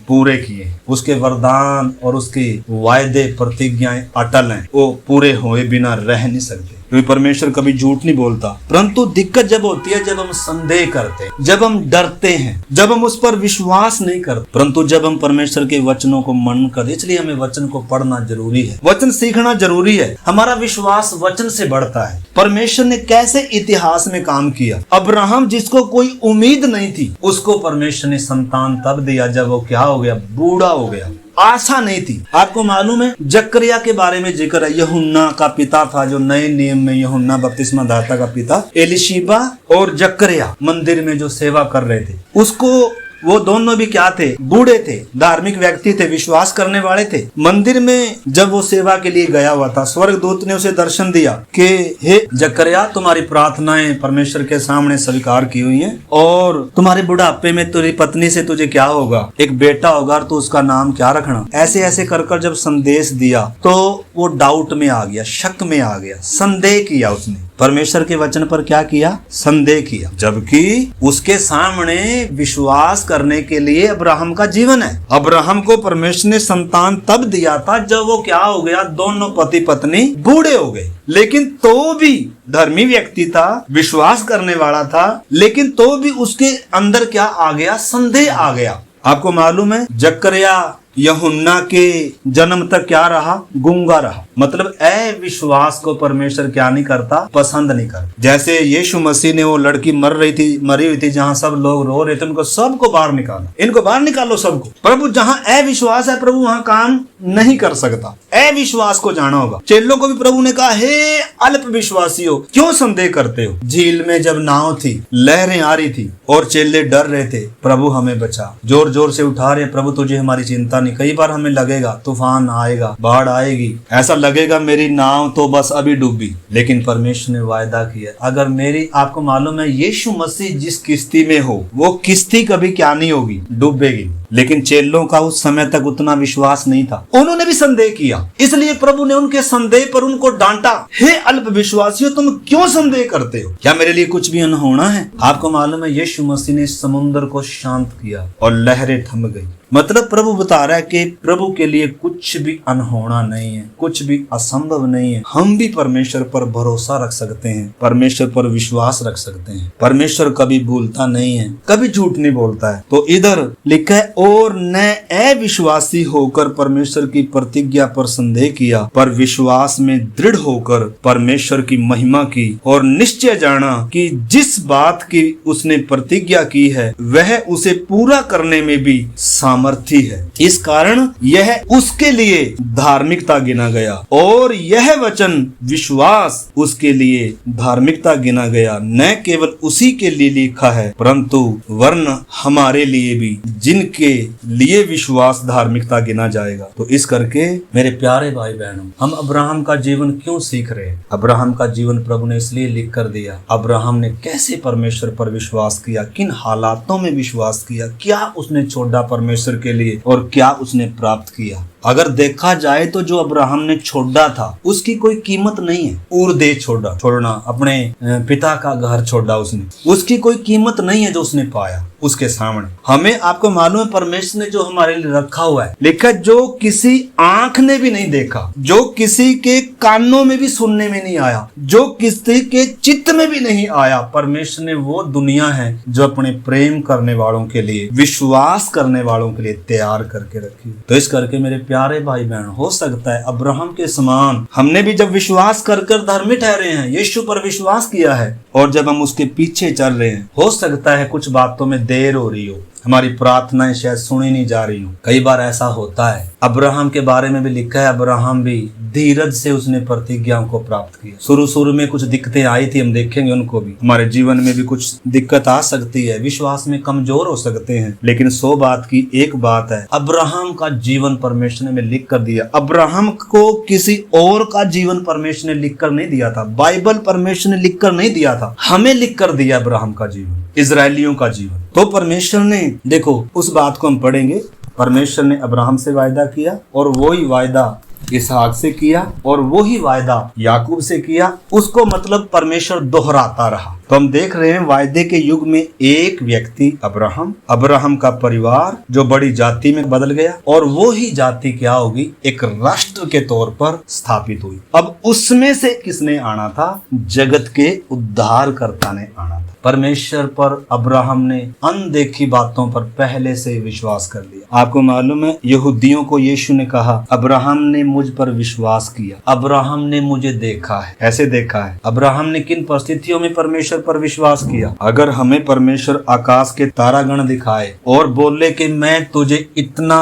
पूरे किए। उसके वरदान और उसके वायदे प्रतिज्ञाएं अटल हैं, वो पूरे हुए बिना रह नहीं सकते, क्योंकि परमेश्वर कभी झूठ नहीं बोलता। परंतु दिक्कत जब होती है जब हम संदेह करते हैं, जब हम डरते हैं, जब हम उस पर विश्वास नहीं करते। परंतु जब हम परमेश्वर के वचनों को मनन करते, इसलिए हमें वचन को पढ़ना जरूरी है, वचन सीखना जरूरी है। हमारा विश्वास वचन से बढ़ता है। परमेश्वर ने कैसे इतिहास में काम किया। अब्राहम, जिसको कोई उम्मीद नहीं थी, उसको परमेश्वर ने संतान तब दिया जब वो क्या हो गया? बूढ़ा हो गया। आशा नहीं थी। आपको मालूम है जकरिया के बारे में जिक्र है, यूहन्ना का पिता था, जो नए नियम में यूहन्ना बपतिस्मा दाता का पिता। एलिशिबा और जकरिया मंदिर में जो सेवा कर रहे थे, उसको वो दोनों भी क्या थे? बूढ़े थे, धार्मिक व्यक्ति थे, विश्वास करने वाले थे। मंदिर में जब वो सेवा के लिए गया हुआ था, स्वर्गदूत ने उसे दर्शन दिया कि हे जकरिया, तुम्हारी प्रार्थनाएं परमेश्वर के सामने स्वीकार की हुई हैं, और तुम्हारे बुढ़ापे में तेरी पत्नी से तुझे क्या होगा? एक बेटा होगा, और तो उसका नाम क्या रखना। ऐसे ऐसे कर जब संदेश दिया तो वो डाउट में आ गया, शक में आ गया, संदेह किया। उसने परमेश्वर के वचन पर क्या किया? संदेह किया, जबकि उसके सामने विश्वास करने के लिए अब्राहम का जीवन है। अब्राहम को परमेश्वर ने संतान तब दिया था जब वो क्या हो गया? दोनों पति पत्नी बूढ़े हो गए। लेकिन तो भी धर्मी व्यक्ति था, विश्वास करने वाला था, लेकिन तो भी उसके अंदर क्या आ गया? संदेह आ गया। आपको मालूम है जकरिया यूहन्ना के जन्म तक क्या रहा? गूंगा रहा। मतलब अविश्वास को परमेश्वर क्या नहीं करता? पसंद नहीं करता। जैसे यीशु मसीह ने वो लड़की मरी हुई थी, जहाँ सब लोग रो रहे थे, उनको सबको बाहर निकाला। इनको बाहर निकालो सबको। प्रभु जहाँ अविश्वास है, प्रभु वहाँ काम नहीं कर सकता। अविश्वास को जाना होगा। चेलों को भी प्रभु ने कहा, हे अल्प विश्वासियों, क्यों संदेह करते हो? झील में जब नाव थी, लहरें आ रही थी और चेले डर रहे थे, प्रभु हमें बचा, जोर जोर से उठा रहे, प्रभु तुझे हमारी चिंता नहीं। कई बार हमें लगेगा तूफान आएगा, बाढ़ आएगी, ऐसा लगेगा मेरी नाव तो बस अभी डूबी। लेकिन परमेश्वर ने वायदा किया, अगर मेरी, आपको मालूम है यीशु मसीह जिस किश्ती में हो, वो किश्ती कभी क्या नहीं होगी? डूबेगी। लेकिन चेलों का उस समय तक उतना विश्वास नहीं था, उन्होंने भी संदेह किया। इसलिए प्रभु ने उनके संदेह पर उनको डांटा, हे अल्प विश्वासियों, तुम क्यों संदेह करते हो? क्या मेरे लिए कुछ भी अनहोना है? आपको मालूम है यीशु मसीह ने समुद्र को शांत किया और लहरें थम गई। मतलब प्रभु बता रहा है कि प्रभु के लिए कुछ भी अनहोना नहीं है, कुछ भी असंभव नहीं है। हम भी परमेश्वर पर भरोसा रख सकते हैं, परमेश्वर पर विश्वास रख सकते हैं। परमेश्वर कभी भूलता नहीं है, कभी झूठ नहीं बोलता है। तो इधर लिखा है, और न अविश्वासी होकर परमेश्वर की प्रतिज्ञा पर संदेह किया, पर विश्वास में दृढ़ होकर परमेश्वर की महिमा की, और निश्चय जाना कि जिस बात की उसने प्रतिज्ञा की है वह उसे पूरा करने में भी सामर्थी है। इस कारण यह उसके लिए धार्मिकता गिना गया, और यह वचन विश्वास उसके लिए धार्मिकता गिना गया। न केवल उसी के लिए लिखा है, परंतु वरन हमारे लिए भी, जिनके लिए विश्वास धार्मिकता गिना जाएगा। तो इस करके मेरे प्यारे भाई बहनों, हम अब्राहम का जीवन क्यों सीख रहे हैं? अब्राहम का जीवन प्रभु ने इसलिए लिख कर दिया। अब्राहम ने कैसे परमेश्वर पर विश्वास किया, किन हालातों में विश्वास किया, क्या उसने छोड़ा परमेश्वर के लिए और क्या उसने प्राप्त किया। अगर देखा जाए तो जो अब्राहम ने छोड़ा था उसकी कोई कीमत नहीं है। ऊर दे छोड़ना, अपने पिता का घर छोड़ा उसने, उसकी कोई कीमत नहीं है जो उसने पाया उसके सामने। हमें, आपको मालूम है परमेश्वर ने जो हमारे लिए रखा हुआ है, लिखा जो किसी आंख ने भी नहीं देखा, जो किसी के कानों में भी सुनने में नहीं आया, जो किसी के चित्त में भी नहीं आया, परमेश्वर ने वो दुनिया है जो अपने प्रेम करने वालों के लिए, विश्वास करने वालों के लिए तैयार करके रखी। तो इस करके मेरे प्यारे भाई बहन, हो सकता है अब्राहम के समान हमने भी जब विश्वास कर कर धर्मी ठहरे हैं, यीशु पर विश्वास किया है और जब हम उसके पीछे चल रहे हैं, हो सकता है कुछ बातों में देर हो रही हो, हमारी प्रार्थनाएं शायद सुनी नहीं जा रही हो। कई बार ऐसा होता है। अब्राहम के बारे में भी लिखा है, अब्राहम भी धीरज से उसने प्रतिज्ञाओं को प्राप्त किया। शुरू में कुछ दिक्कतें आई थी, हम देखेंगे उनको भी। हमारे जीवन में भी कुछ दिक्कत आ सकती है, विश्वास में कमजोर हो सकते हैं, लेकिन 100 बात की एक बात है, अब्राहम का जीवन परमेश्वर ने लिख कर दिया। अब्राहम को किसी और का जीवन परमेश्वर ने लिख कर नहीं दिया था, बाइबल परमेश्वर ने लिख कर नहीं दिया था, हमें लिख कर दिया अब्राहम का जीवन, इजरायलियों का जीवन। तो परमेश्वर ने, देखो उस बात को हम पढ़ेंगे, परमेश्वर ने अब्राहम से वायदा किया और वही वायदा इसहाक से किया और वही वायदा याकूब से किया। उसको मतलब परमेश्वर दोहराता रहा। तो हम देख रहे हैं वायदे के युग में एक व्यक्ति अब्राहम का परिवार जो बड़ी जाति में बदल गया और वो ही जाति क्या होगी, एक राष्ट्र के तौर पर स्थापित हुई। अब उसमें से किसने आना था? जगत के उद्धारकर्ता ने आना था। परमेश्वर पर अब्राहम ने अनदेखी बातों पर पहले से विश्वास कर लिया। आपको मालूम है, यहूदियों को यीशु ने कहा, अब्राहम ने मुझ पर विश्वास किया, अब्राहम ने मुझे देखा है। ऐसे देखा है। अब्राहम ने किन परिस्थितियों में परमेश्वर पर विश्वास किया? अगर हमें परमेश्वर आकाश के तारागण दिखाए और बोले कि मैं तुझे इतना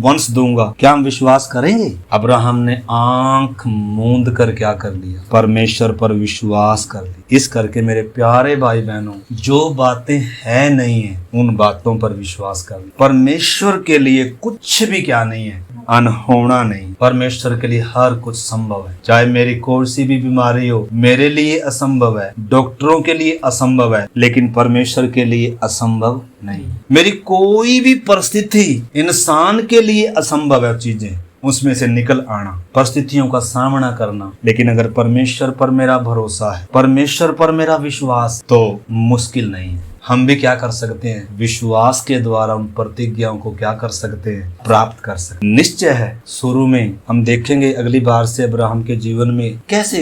वंश दूंगा, क्या हम विश्वास करेंगे? अब्राहम ने आंख मूंद कर क्या कर लिया? परमेश्वर पर विश्वास कर लिया। इस करके मेरे प्यारे भाई बहनों, जो बातें है नहीं है उन बातों पर विश्वास कर लिया। परमेश्वर के लिए कुछ भी क्या नहीं है, अनहोना नहीं। परमेश्वर के लिए हर कुछ संभव है। चाहे मेरी कौन सी भी बीमारी हो, मेरे लिए असंभव है, डॉक्टरों के लिए असंभव है, लेकिन परमेश्वर के लिए असंभव नहीं। मेरी कोई भी परिस्थिति इंसान के लिए असंभव है, चीजें उसमें से निकल आना, परिस्थितियों का सामना करना, लेकिन अगर परमेश्वर पर मेरा भरोसा है, परमेश्वर पर मेरा विश्वास, तो मुश्किल नहीं है। हम भी क्या कर सकते हैं? विश्वास के द्वारा उन प्रतिज्ञाओं को क्या कर सकते हैं? प्राप्त कर सकते। निश्चय है शुरू में हम देखेंगे अगली बार से अब्राहम के जीवन में कैसे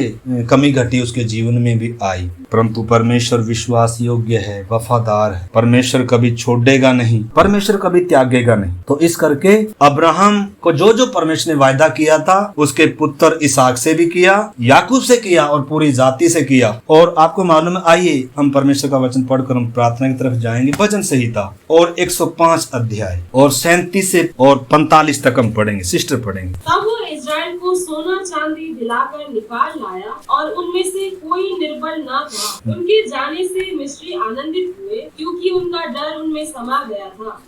कमी घटी उसके जीवन में भी आई, परंतु परमेश्वर विश्वास योग्य है, वफादार है। परमेश्वर कभी छोड़ेगा नहीं, परमेश्वर कभी त्यागेगा नहीं। तो इस करके अब्राहम को जो जो परमेश्वर ने वायदा किया था, उसके पुत्र इसहाक से भी किया, याकूब से किया और पूरी जाति से किया। और आपको मालूम है, आइए हम परमेश्वर का वचन पढ़कर हम प्रार्थना की तरफ जाएंगे। भजन संहिता और 105 अध्याय और 37 से और 45 तक हम पढ़ेंगे, सिस्टर पढ़ेंगे। तब वो इस्राएल को सोना चांदी दिलाकर निकाल लाया और उनमें से कोई निर्बल न था। उनके जाने से मिस्री आनंदित हुए, क्योंकि उनका डर उनमें समा गया था।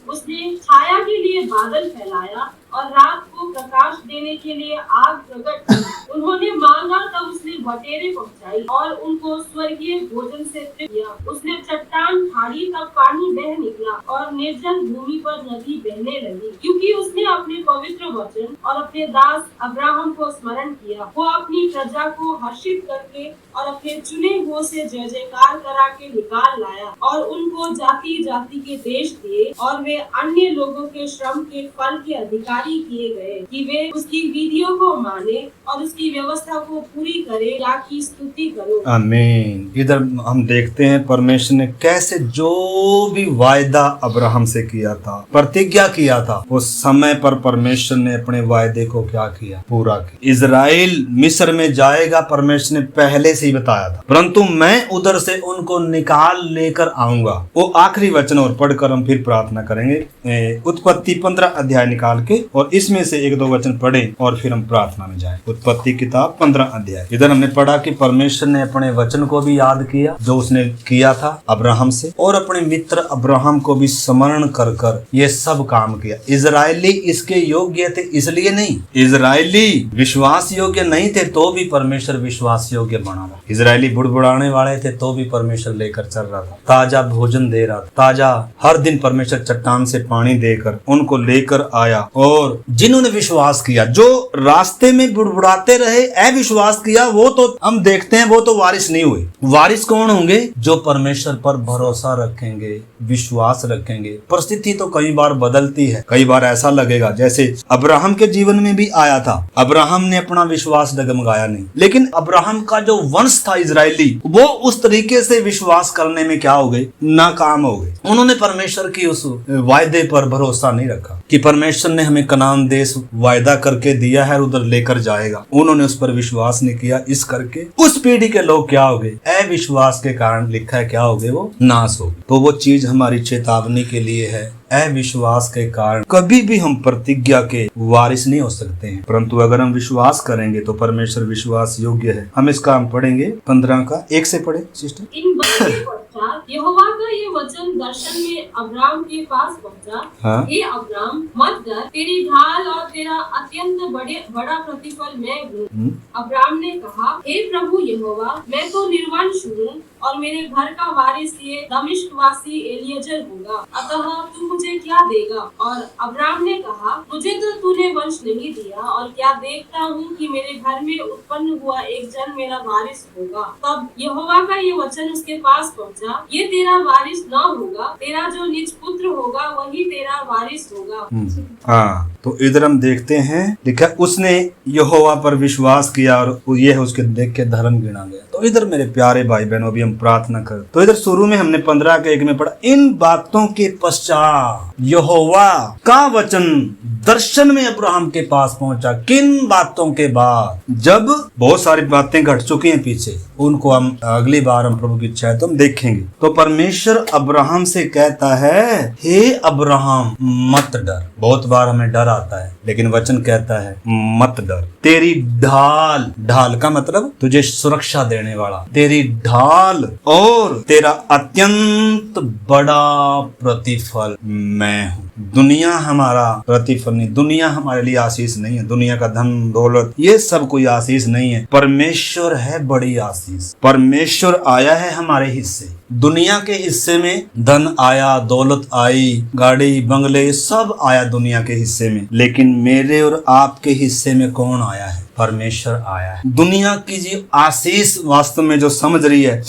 उसने छाया के लिए बादल फैलाया और रात को प्रकाश देने के लिए आग प्रकट की। उन्होंने मांगा तब उसने बटेरें पहुंचाई और उनको स्वर्गीय भोजन से तृप्त किया। उसने चट्टान फाड़ी तब पानी बह निकला और निर्जन भूमि पर नदी बहने लगी, क्योंकि उसने अपने पवित्र वचन और अपने दास अब्राहम को स्मरण किया। वो अपनी प्रजा को हर्षित करके और अपने चुने हुओं से जय जयकार करा के निकाल लाया और उनको जाति जाति के देश दिए और वे अन्य लोगों के श्रम के फल के अधिकारी किए गए, कि वे उसकी विधियों को माने और उसकी व्यवस्था को पूरी करे, या की स्तुति करो। आमीन। इधर हम देखते हैं परमेश्वर ने कैसे जो भी वायदा अब्राहम से किया था, प्रतिज्ञा किया था, वो समय पर परमेश्वर ने अपने वायदे को क्या किया? पूरा किया। इजराइल मिस्र में जाएगा, परमेश्वर ने पहले से ही बताया था, परंतु मैं उधर से उनको निकाल लेकर आऊंगा। वो आखिरी वचन और पढ़कर हम फिर प्रार्थना करेंगे। उत्पत्ति 15 अध्याय निकाल के और इसमें से 1-2 वचन पढ़े और फिर हम प्रार्थना में जाएं। उत्पत्ति किताब 15 अध्याय। इधर हमने पढ़ा कि परमेश्वर ने अपने वचन को भी याद किया जो उसने किया था अब्राहम से, और अपने मित्र अब्राहम को भी स्मरण कर कर ये सब काम किया। इजरायली इसके योग्य थे इसलिए नहीं, इजरायली विश्वास योग्य नहीं थे तो भी परमेश्वर विश्वास योग्य बना रहा। इजरायली बुड़बुड़ाने वाले थे तो भी परमेश्वर लेकर चल रहा था, ताजा भोजन दे रहा था, ताजा हर दिन परमेश्वर चट्टान से पानी देकर उनको लेकर आया। और जिन्होंने विश्वास किया, जो रास्ते में बुड़बुड़ाते रहे, अविश्वास किया, वो तो हम देखते हैं वो तो वारिस नहीं हुए। वारिस कौन होंगे? जो परमेश्वर पर भरोसा रखेंगे, विश्वास रखेंगे। परिस्थिति तो कई बार बदलती है, कई बार ऐसा लगेगा जैसे अब्राहम के जीवन में भी आया था, अब्राहम ने अपना विश्वास डगमगाया नहीं, लेकिन अब्राहम का जो वंश था इजरायली, वो उस तरीके से विश्वास करने में क्या हो गए? नाकाम हो गए। उन्होंने परमेश्वर की उस वायदे पर भरोसा नहीं रखा कि परमेश्वर ने हमें कनान देश वायदा करके दिया है, उधर लेकर जाएगा। उन्होंने उस पर विश्वास नहीं किया, इस करके उस पीढ़ी के लोग क्या हो गए, अविश्वास के कारण लिखा है क्या हो गए, वो नाश हो गए। तो वो चीज हमारी चेतावनी के लिए है। अविश्वास के कारण कभी भी हम प्रतिज्ञा के वारिस नहीं हो सकते हैं, परंतु अगर हम विश्वास करेंगे तो परमेश्वर विश्वास योग्य है। हम इसका हम पढ़ेंगे 15 का 1 से पढ़े सिस्टर। इन बातों के पश्चात यहोवा का ये वचन दर्शन में अब्राम के पास पहुंचा। हाँ। हे अब्राम, मत डर, तेरी ढाल और तेरा अत्यंत बड़ा प्रतिफल मैं हूँ। अब्राम ने कहा, हे प्रभु यहोवा, मैं तो निर्वंश हूँ और मेरे घर का वारिस ये दमिश्क वासी एलियजर होगा, अतः तू मुझे क्या देगा? और अब्राम ने कहा, मुझे तो तूने वंश नहीं दिया, और क्या देखता हूँ कि मेरे घर में उत्पन्न हुआ एक जन मेरा वारिस होगा। तब यहोवा का ये वचन उसके पास पहुँचा, ये तेरा वारिस न होगा, तेरा जो निज पुत्र होगा वही तेरा वारिस होगा। हाँ, तो इधर हम देखते हैं लिखा, उसने यहोवा पर विश्वास किया और ये उसके देख के धर्म गिना गया। तो इधर मेरे प्यारे भाई बहनों, अभी हम प्रार्थना कर, तो इधर शुरू में हमने 15 के 1 में पढ़ा, इन बातों के पश्चात यहोवा का वचन दर्शन में अब्राहम के पास पहुंचा। किन बातों के बाद? जब बहुत सारी बातें घट चुकी हैं पीछे, उनको हम अगली बार हम प्रभु की इच्छा है तो हम देखेंगे। तो परमेश्वर अब्राहम से कहता है, हे अब्राहम मत डर। बहुत बार हमें डर आता है, लेकिन वचन कहता है मत डर, तेरी ढाल, ढाल का मतलब तुझे सुरक्षा देने वाला, तेरी ढाल और तेरा अत्यंत बड़ा प्रतिफल मैं हूँ। दुनिया हमारा प्रतिफल नहीं, दुनिया हमारे लिए आशीष नहीं है, दुनिया का धन दौलत ये सब कोई आशीष नहीं है। परमेश्वर है बड़ी आशीष। परमेश्वर आया है हमारे हिस्से। दुनिया के हिस्से में धन आया, दौलत आई, गाड़ी बंगले सब आया दुनिया के हिस्से में, लेकिन मेरे और आपके हिस्से में कौन आया है? परमेश्वर आया है। दुनिया की जी आशीष वास्तव में जो समझ रही है,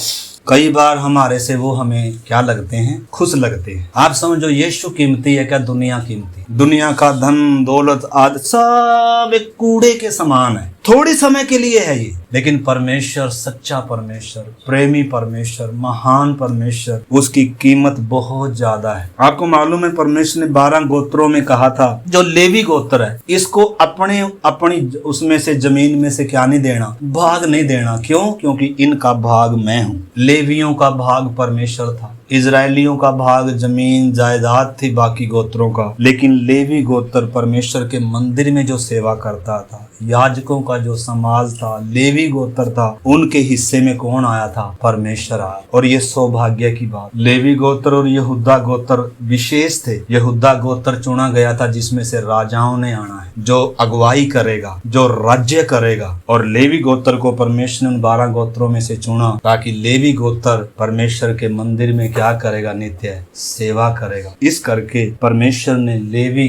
कई बार हमारे से वो हमें क्या लगते हैं, खुश लगते हैं। आप समझो यीशु कीमती है क्या दुनिया कीमती? दुनिया का धन दौलत आदि सब एक कूड़े के समान है, थोड़ी समय के लिए है ये, लेकिन परमेश्वर सच्चा परमेश्वर, प्रेमी परमेश्वर, महान परमेश्वर, उसकी कीमत बहुत ज्यादा है। आपको मालूम है परमेश्वर ने 12 गोत्रों में कहा था, जो लेवी गोत्र है इसको अपनी उसमें से जमीन में से क्या नहीं देना, भाग नहीं देना। क्यों? क्योंकि इनका भाग मैं हूँ। लेवियों का भाग परमेश्वर था, इजरायलियों का भाग जमीन जायदाद थी बाकी गोत्रों का, लेकिन लेवी गोत्र परमेश्वर के मंदिर में जो सेवा करता था, याजकों का जो समाज था, लेवी गोत्र था, उनके हिस्से में कौन आया था? परमेश्वर आया। और ये सौभाग्य की बात, लेवी गोत्र और यहूदा गोत्र विशेष थे। यहूदा गोत्र चुना गया था जिसमें से राजाओं ने आना है, जो अगुवाई करेगा, जो राज्य करेगा, और लेवी गोत्र को परमेश्वर ने उन 12 गोत्रों में से चुना ताकि लेवी गोत्र परमेश्वर के मंदिर में क्या करेगा? नित्य सेवा करेगा। इस करके परमेश्वर ने लेवी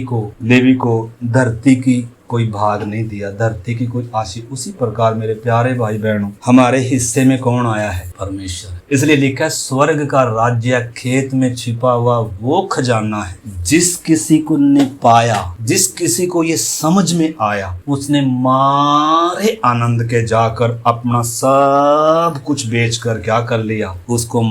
को धरती की कोई भाग नहीं दिया, धरती की कोई आशीष। उसी प्रकार मेरे प्यारे भाई बहनों, हमारे हिस्से में कौन आया है? परमेश्वर। इसलिए लिखा है, स्वर्ग का राज्य खेत में छिपा हुआ वो खजाना है, जिस किसी को ने पाया, जिस किसी को ये समझ में आया, उसने मारे आनंद के जाकर अपना सब कुछ बेचकर क्या कर लिया? उसको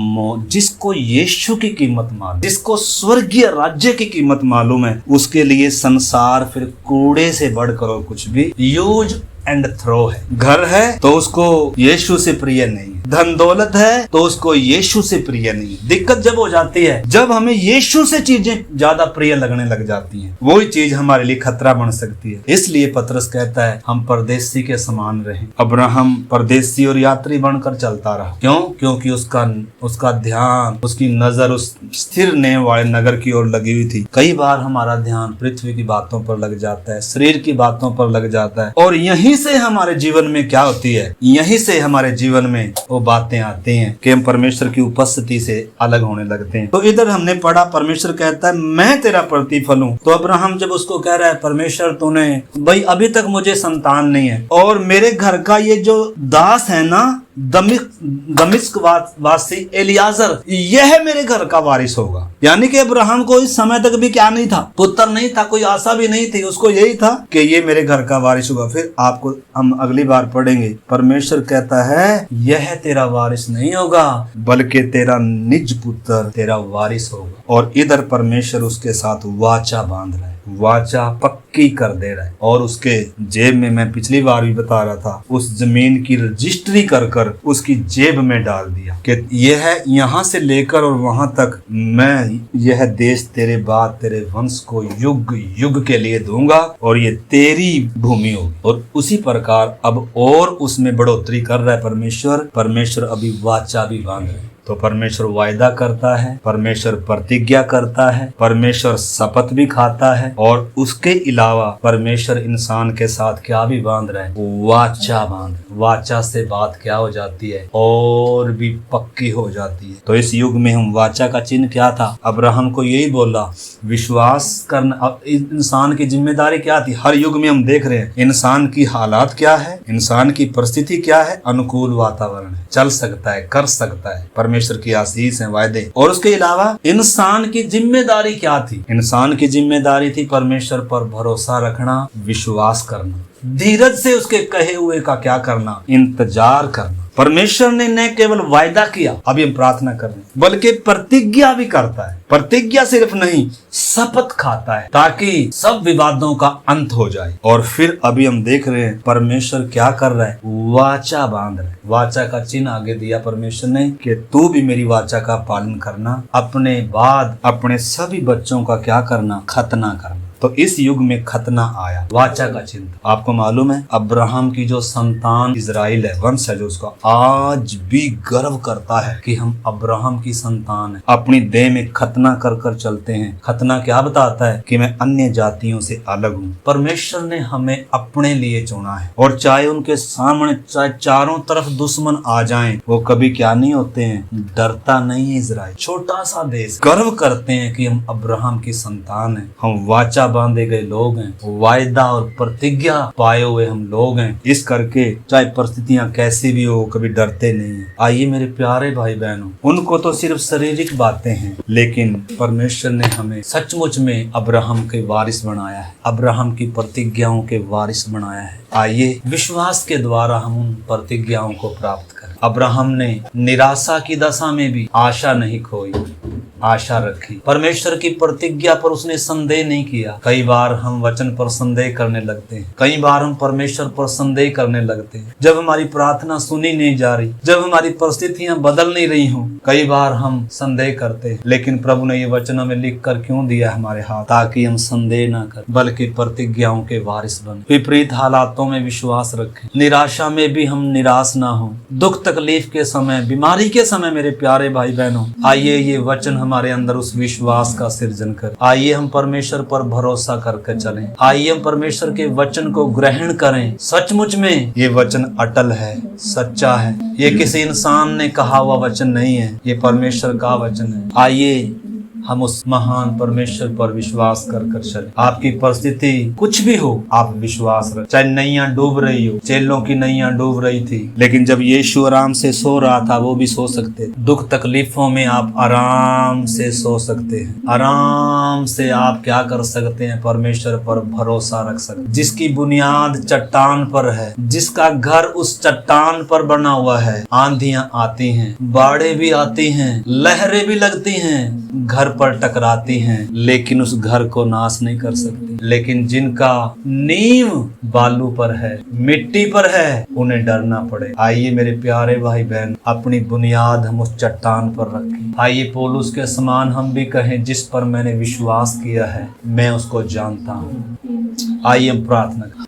जिसको यीशु की कीमत मालूम, जिसको स्वर्गीय राज्य की कीमत मालूम है, उसके लिए संसार फिर कूड़े से बढ़कर कुछ भी यूज एंड थ्रो है। घर है तो उसको यीशु से प्रिय नहीं, धन दौलत है तो उसको यीशु से प्रिय नहीं। दिक्कत जब हो जाती है, जब हमें यीशु से चीजें ज्यादा प्रिय लगने लग जाती हैं, वही चीज हमारे लिए खतरा बन सकती है। इसलिए पतरस कहता है, हम परदेसी के समान रहे। अब्राहम परदेसी और यात्री बनकर चलता रहा। क्यों? क्योंकि उसका ध्यान, उसकी नजर उस स्थिर ने वाले नगर की ओर लगी हुई थी। कई बार हमारा ध्यान पृथ्वी की बातों पर लग जाता है, शरीर की बातों पर लग जाता है, और यहीं से हमारे जीवन में क्या होती है? यहीं से हमारे जीवन में वो बातें आती हैं कि हम परमेश्वर की उपस्थिति से अलग होने लगते हैं। तो इधर हमने पढ़ा, परमेश्वर कहता है मैं तेरा प्रतिफल हूँ। तो अब्राहम जब उसको कह रहा है, परमेश्वर तूने, भाई अभी तक मुझे संतान नहीं है, और मेरे घर का ये जो दास है ना, दमिश्क वासी एलियाजर, यह मेरे घर का वारिस होगा। यानी कि अब्राहम को इस समय तक भी क्या नहीं था? पुत्र नहीं था, कोई आशा भी नहीं थी। उसको यही था कि ये मेरे घर का वारिस होगा। फिर आपको हम अगली बार पढ़ेंगे, परमेश्वर कहता है यह तेरा वारिस नहीं होगा, बल्कि तेरा निज पुत्र तेरा वारिस होगा। और इधर परमेश्वर उसके साथ वाचा बांध रहा है। वाचा पक्की कर दे रहा है। और उसके जेब में, मैं पिछली बार भी बता रहा था, उस जमीन की रजिस्ट्री कर कर उसकी जेब में डाल दिया कि यह है यहाँ से लेकर और वहां तक मैं यह देश तेरे बाद तेरे वंश को युग युग के लिए दूंगा और ये तेरी भूमि होगी। और उसी प्रकार अब और उसमें बढ़ोतरी कर रहा है परमेश्वर अभी वाचा भी बांध रहे। तो परमेश्वर वायदा करता है, परमेश्वर प्रतिज्ञा करता है, परमेश्वर शपथ भी खाता है और उसके अलावा परमेश्वर इंसान के साथ क्या भी बांध रहा है, वाचा बांध। वाचा से बात क्या हो जाती है, और भी पक्की हो जाती है। तो इस युग में हम वाचा का चिन्ह क्या था, अब्राहम को यही बोला विश्वास करना। अब इंसान की जिम्मेदारी क्या थी, हर युग में हम देख रहे हैं इंसान की हालात क्या है, इंसान की परिस्थिति क्या है, अनुकूल वातावरण है, चल सकता है, कर सकता है, परमेश्वर की आशीष है, वायदे। और उसके अलावा इंसान की जिम्मेदारी क्या थी, इंसान की जिम्मेदारी थी परमेश्वर पर भरोसा रखना, विश्वास करना, धीरज से उसके कहे हुए का क्या करना, इंतजार करना। परमेश्वर ने न केवल वायदा किया, अभी हम प्रार्थना कर रहे हैं, बल्कि प्रतिज्ञा भी करता है। प्रतिज्ञा सिर्फ नहीं, शपथ खाता है ताकि सब विवादों का अंत हो जाए। और फिर अभी हम देख रहे हैं परमेश्वर क्या कर रहा है, वाचा बांध रहा है। वाचा का चिन्ह आगे दिया परमेश्वर ने कि तू भी मेरी वाचा का पालन करना, अपने बाद अपने सभी बच्चों का क्या करना, खतना करना। तो इस युग में खतना आया, वाचा का चिन्ह। आपको मालूम है अब्राहम की जो संतान इजराइल है, वंश है, जो उसका आज भी गर्व करता है कि हम अब्राहम की संतान है। अपनी देह में खतना कर कर चलते हैं। खतना क्या बताता है कि मैं अन्य जातियों से अलग हूँ। परमेश्वर ने हमें अपने लिए चुना है और चाहे उनके सामने चाहे चारों तरफ दुश्मन आ जाएं, वो कभी क्या नहीं होते हैं, डरता नहीं है। इजराइल छोटा सा देश, गर्व करते हैं कि हम अब्राहम की संतान है, हम वाचा बांधे गए लोग हैं, वायदा और प्रतिज्ञा पाए हुए हम लोग हैं। इस करके चाहे परिस्थितियां कैसी भी हो, कभी डरते नहीं है। आइए मेरे प्यारे भाई बहनों, उनको तो सिर्फ शारीरिक बातें हैं, लेकिन परमेश्वर ने हमें सचमुच में अब्राहम के वारिस बनाया है, अब्राहम की प्रतिज्ञाओं के वारिस बनाया है। आइए विश्वास के द्वारा हम उन प्रतिज्ञाओं को प्राप्त करें। अब्राहम ने निराशा की दशा में भी आशा नहीं खोई, आशा रखी। परमेश्वर की प्रतिज्ञा पर उसने संदेह नहीं किया। कई बार हम वचन पर संदेह करने लगते हैं, कई बार हम परमेश्वर पर संदेह करने लगते हैं। जब हमारी प्रार्थना सुनी नहीं जा रही, जब हमारी परिस्थितियां बदल नहीं रही हों, कई बार हम संदेह करते हैं। लेकिन प्रभु ने ये वचन हमें लिख कर क्यों दिया हमारे हाथ, ताकि हम संदेह ना करें बल्कि प्रतिज्ञाओं के वारिस बने। विपरीत हालातों में विश्वास रखें, निराशा में भी हम निराश ना हो, दुख तकलीफ के समय, बीमारी के समय। मेरे प्यारे भाई बहनों, आइए ये वचन हमारे अंदर उस विश्वास का सृजन कर। आइए हम परमेश्वर पर भरोसा करके चलें। आइए हम परमेश्वर के वचन को ग्रहण करें। सचमुच में ये वचन अटल है, सच्चा है। ये किसी इंसान ने कहा हुआ वचन नहीं है, ये परमेश्वर का वचन है। आइए हम उस महान परमेश्वर पर विश्वास कर कर चले। आपकी परिस्थिति कुछ भी हो, आप विश्वास रखें। चाहे नैया डूब रही हो, चेलों की नैया डूब रही थी, लेकिन जब यीशु आराम से सो रहा था, वो भी सो सकते। दुख तकलीफों में आप आराम से सो सकते हैं। आराम से आप क्या कर सकते हैं, परमेश्वर पर भरोसा रख सकते। जिसकी बुनियाद चट्टान पर है, जिसका घर उस चट्टान पर बना हुआ है, आंधियां आती हैं, बाढ़ें भी आती हैं, लहरें भी लगती हैं, घर पर टकराती हैं, लेकिन उस घर को नाश नहीं कर सकती। लेकिन जिनका नींव बालू पर है, मिट्टी पर है, उन्हें डरना पड़े। आइए मेरे प्यारे भाई बहन, अपनी बुनियाद हम उस चट्टान पर रखें। आइए पौलुस के समान हम भी कहें, जिस पर मैंने विश्वास किया है मैं उसको जानता हूँ। आइए हम प्रार्थना करें।